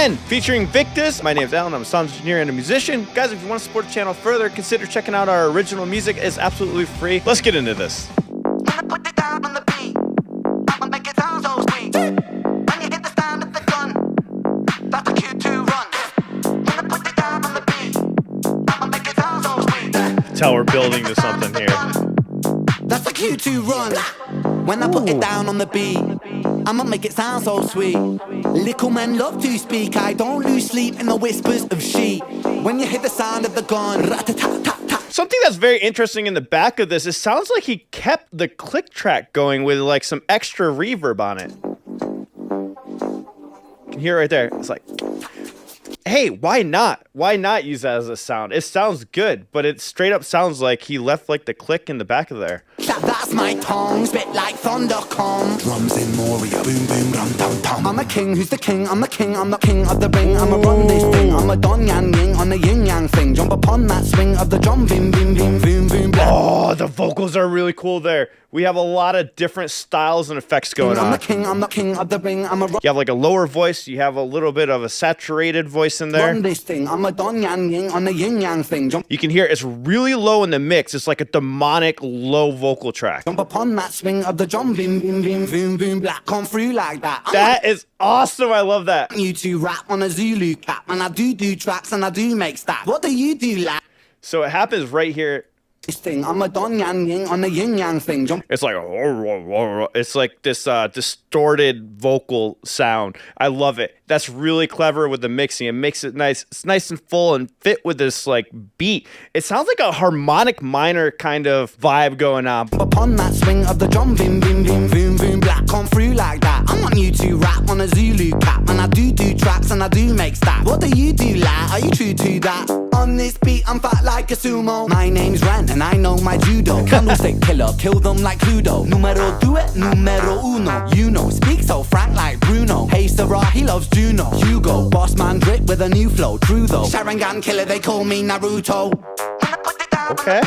REN featuring Viktus. My name is Alan. I'm a sound engineer and a musician. Guys, if you want to support the channel further, consider checking out our original music. It's absolutely free. Let's get into this. Put it down on the beat. I'ma make it sound so sweet. When you hit the stand of the gun, that's a cue to run. When I put it down on the beat, I'ma make it sound so sweet. That's how we're building to something here. That's a cue to run. When I put it down on the beat, I'ma make it sound so sweet. Little men love to speak. I don't lose sleep in the whispers of sheep. When you hear the sound of the gun, rat-a-tat-tat-tat. Something that's very interesting in the back of this, it sounds like he kept the click track going with like some extra reverb on it. You can hear it right there. It's like, hey, why not? Why not use that as a sound? It sounds good, but it straight up sounds like he left like the click in the back of there. That's my tongue, spit like thunder come. Drums in Moria, boom boom rum tum tum. I'm a king, who's the king? I'm the king of the ring. I'ma run this thing, I'm a don yang ying on the yin yang thing. Jump upon that swing of the drum, bim bim bim boom boom blah. Oh, the vocals are really cool there. We have a lot of different styles and effects going on. I'm the king of the ring. I'm a You have like a lower voice, you have a little bit of a saturated voice in there. run this thing. I'm a don yang ying on the yin yang thing. You can hear it's really low in the mix. It's like a demonic low vocal track. Jump upon that swing of the drum, bim bim bim boom boom blah. Come through like that. That is awesome. I love that. You two rap on a Zulu cap, and I do tracks and I do make stats. What do you do, lad? So it happens right here. This thing, I'm a don yang ying on the yin yang thing. Jump. It's like this distorted vocal sound. I love it. That's really clever with the mixing. It makes it nice. It's nice and full and fit with this like beat. It sounds like a harmonic minor kind of vibe going on. Upon that swing of the drum, bim bim bim boom boom black. Come through like that. I want you to rap on a Zulu cap, and I do tracks and I do make stats. What do you do, lad? Are you true to that? On this beat, I'm fat like a sumo. My name's REN and I know my judo. Candlestick killer, kill them like Pluto. Numero due, numero uno. You know, speak so frank like Bruno. Hey Sarah, he loves Juno. Hugo, boss man drip with a new flow. True though, Sharingan killer, they call me Naruto. Okay.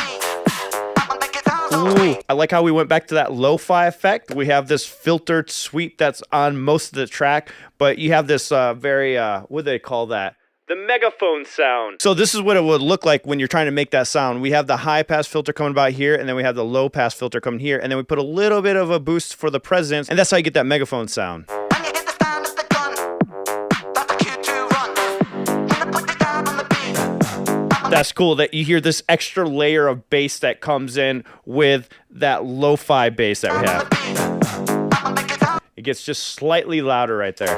Ooh, I like how we went back to that lo-fi effect. We have this filtered sweep that's on most of the track, but you have this very, what do they call that? The megaphone sound. So this is what it would look like when you're trying to make that sound. We have the high pass filter coming about here, and then we have the low pass filter coming here, and then we put a little bit of a boost for the presence, and that's how you get that megaphone sound. That's cool that you hear this extra layer of bass that comes in with that lo-fi bass that we have. It gets just slightly louder right there.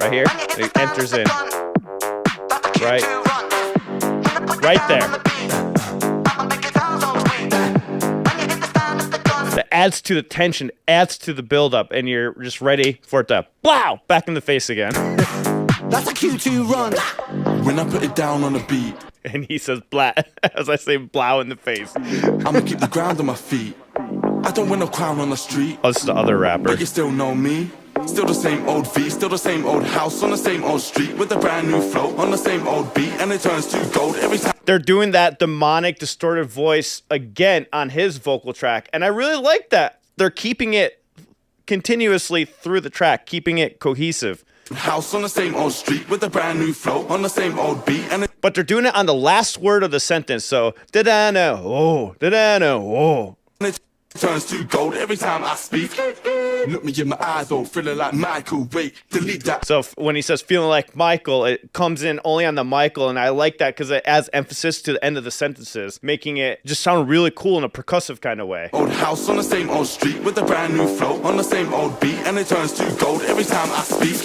Right here, it enters in. Right there. That adds to the tension, adds to the build-up, and you're just ready for it to blow back in the face again. That's a cue to run. When I put it down on the beat, And he says blah, as I say blow in the face. I'ma keep the ground on my feet. I don't win no crown on the street. Oh, this is the other rapper. But you still know me. Still the same old V, still the same old house on the same old street with a brand new flow on the same old beat, and it turns to gold every time. They're doing that demonic, distorted voice again on his vocal track, and I really like that. They're keeping it continuously through the track, keeping it cohesive. House on the same old street with a brand new flow on the same old beat, and it But they're doing it on the last word of the sentence, so da-da-no, oh, da-da-no, oh. turns to gold every time I speak. Look me in my eyes, oh, feeling like Michael. Wait, delete that. So when he says feeling like Michael, it comes in only on the Michael, and I like that because it adds emphasis to the end of the sentences, making it just sound really cool in a percussive kind of way. Old house on the same old street with a brand new flow on the same old beat, and it turns to gold every time I speak.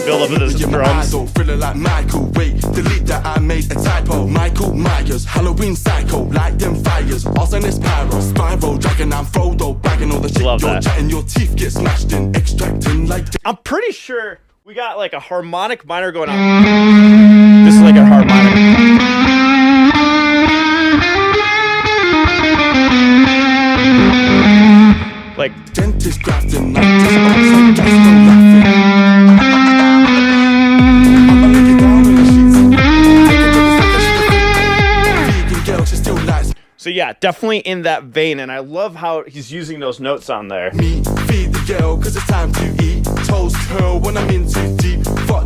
Build up with his Look in my drums. eyes, oh, feeling like Michael. Wait, delete that, I made a typo. Michael Myers, Halloween psycho, light them fires. Arsonist pyro, spiral, dragon, I'm Frodo, bagging all the shit. Love You're that. chatting, your teeth get smashed in, extracting like. I'm pretty sure we got like a harmonic minor going on. This is like a harmonic. Like, Dentist grafting, like just like just no laughing. I'ma lay it down in the sheets. Vegan girl, she still likes so yeah, definitely in that vein, and I love how he's using those notes on there. me. Feed the girl, cause it's time to eat. Toast curl when I'm in too deep. Fuck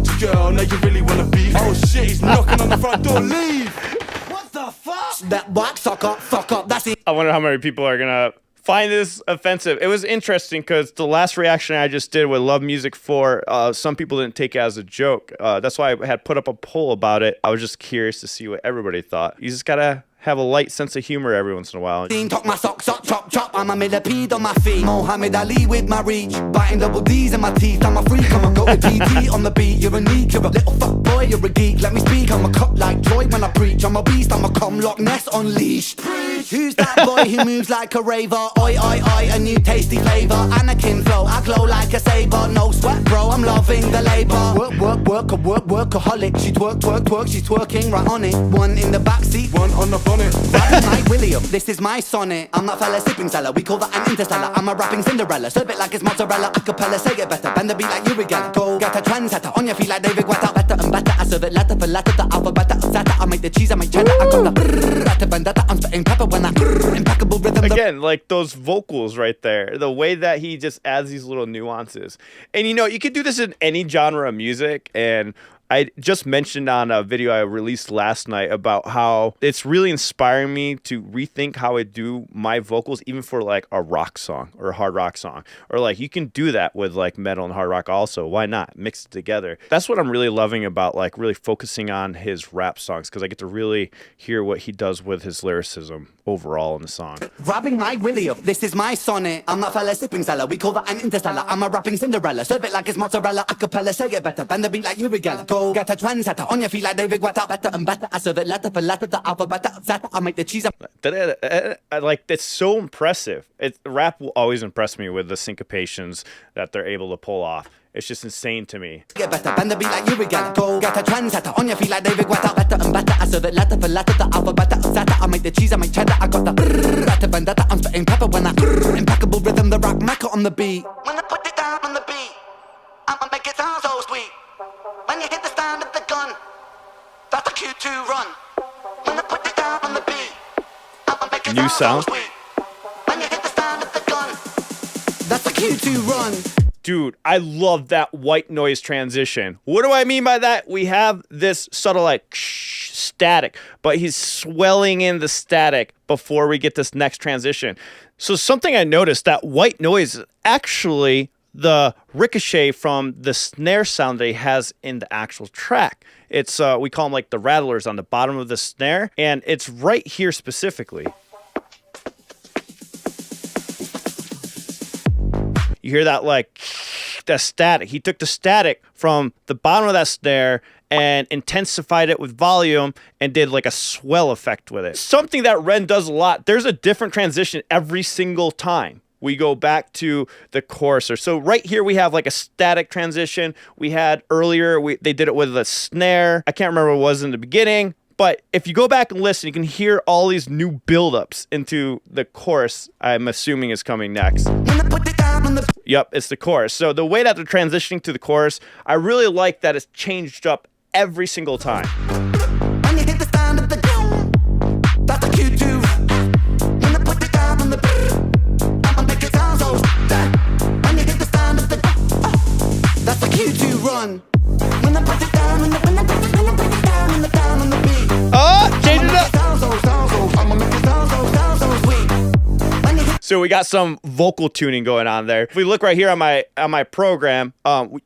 shit, he's knocking on the front door, leave. What the fuck? That black sucker, fuck up, that's it. I wonder how many people are gonna find this offensive. It was interesting because the last reaction I just did with Love Music 4, some people didn't take it as a joke. That's why I had put up a poll about it. I was just curious to see what everybody thought. You just gotta have a light sense of humor every once in a while. Talk my socks up, chop, chop. I'm a millipede on my feet. Mohammed Ali with my reach. Biting double D's in my teeth. I'm a freak. I'm a go to TT on the beat. You're unique. You're a little fuck boy. You're a geek. Let me speak. I'm a cop like Joy when I preach. I'm a beast. I'm a cum Loch Ness unleashed. Who's that boy who moves like a raver? Oi, oi, oi, a new tasty flavor. Anakin flow, I glow like a saber. No sweat, bro, I'm loving the labor. Workaholic. She twerk, twerk, twerk. She's twerking right on it. One in the backseat, One on the bonnet. Mike William, this is my sonnet. I'm that fella sipping cellar, we call that an interstellar. I'm a rapping Cinderella, serve it like it's mozzarella. Acapella, say it better, bend the beat like Yuri Geller. Go get a trendsetter, on your feet like David Guetta. Better and better, I serve it letter for letter. The alphabet of Zeta, I make the cheese, I make cheddar. I got the brrrr, vendetta, I'm spitting pepper when I impeccable rhythm. Again, like those vocals right there, the way that he just adds these little nuances. And you know, you could do this in any genre of music. And I just mentioned on a video I released last night about how it's really inspiring me to rethink how I do my vocals, even for like a rock song or a hard rock song. Or like you can do that with like metal and hard rock also. Why not? Mix it together. That's what I'm really loving about like really focusing on his rap songs, because I get to really hear what he does with his lyricism overall in the song. Rapping Mike William, this is my sonnet. I'm that fella sipping cellar, we call that an interstellar. I'm a rapping Cinderella, serve it like it's mozzarella. Acapella, say it better, bend the beat like Yuri Geller. Go get a trendsetter, on your feet like David Guetta. Better and better, I serve it letter for letter. The alphabet of Zeta, I make the cheese. I like, it's so impressive. Rap will always impress me with the syncopations that they're able to pull off. It's just insane to me. Get better, bend the beat like Yuri Geller. Go get a trendsetter, on your feet like David Guetta. Better and better, I serve it letter for letter. The alphabet of Zeta, I make the cheese, I make cheddar. I got the brrrr, vendetta, I'm spitting pepper when I impeccable rhythm, the rock mecca on the beat. When I put it down on the beat, I'ma make it sound so sweet. When you hit the stand of the gun, that's a Q2 run. When I put it down on the beat, I'ma make it New sound sound. so sweet. When you hit the stand of the gun, that's a Q2 run. Dude, I love that white noise transition. What do I mean by that? We have this subtle like static, but he's swelling in the static before we get this next transition. So something I noticed, that white noise is actually the ricochet from the snare sound that he has in the actual track. It's we call them like the rattlers on the bottom of the snare, and it's right here specifically. You hear that like that static. He took the static from the bottom of that snare and intensified it with volume and did like a swell effect with it. Something that REN does a lot. There's a different transition every single time we go back to the chorus. So right here we have like a static transition. We had earlier, they did it with a snare. I can't remember what it was in the beginning. But if you go back and listen, you can hear all these new buildups into the chorus, I'm assuming is coming next. Yep, it's the chorus. So the way that they're transitioning to the chorus, I really like that it's changed up every single time. When you hit the stand of the gun, that's a Q2. When I put it down on the I'ma make it sound so when you hit the stand of the that's a Q2 run. When I put it down on the when I put it down on the down on the beat. Change it up. I'ma make it sound so sweet. So we got some vocal tuning going on there. If we look right here on my program,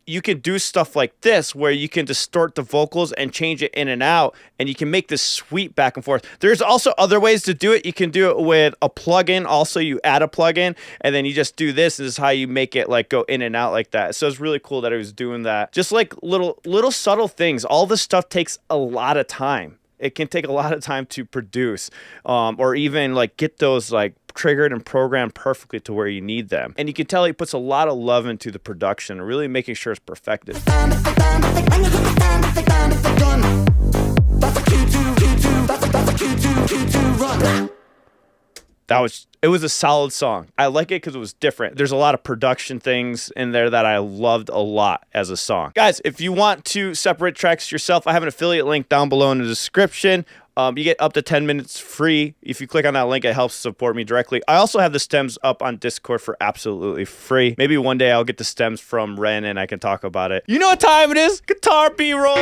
you can do stuff like this where you can distort the vocals and change it in and out, and you can make this sweep back and forth. There's also other ways to do it. You can do it with a plugin. Also, you add a plugin, and then you just do this. This is how you make it like go in and out like that. So it's really cool that he was doing that. Just like little subtle things. All this stuff takes a lot of time. It can take a lot of time to produce, or even like get those like triggered and programmed perfectly to where you need them. And you can tell he puts a lot of love into the production, really making sure it's perfected. It was a solid song. I like it because it was different. There's a lot of production things in there that I loved a lot as a song. Guys, if you want to separate tracks yourself, I have an affiliate link down below in the description. You get up to 10 minutes free. If you click on that link, it helps support me directly. I also have the stems up on Discord for absolutely free. Maybe one day I'll get the stems from REN and I can talk about it. You know what time it is? Guitar B-roll.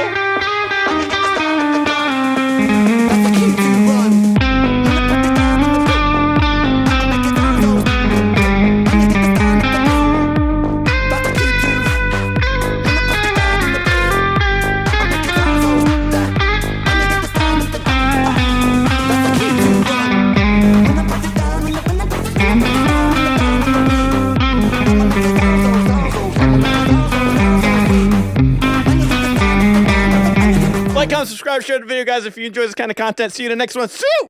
subscribe, share the video, guys, if you enjoy this kind of content. See you in the next one. See you!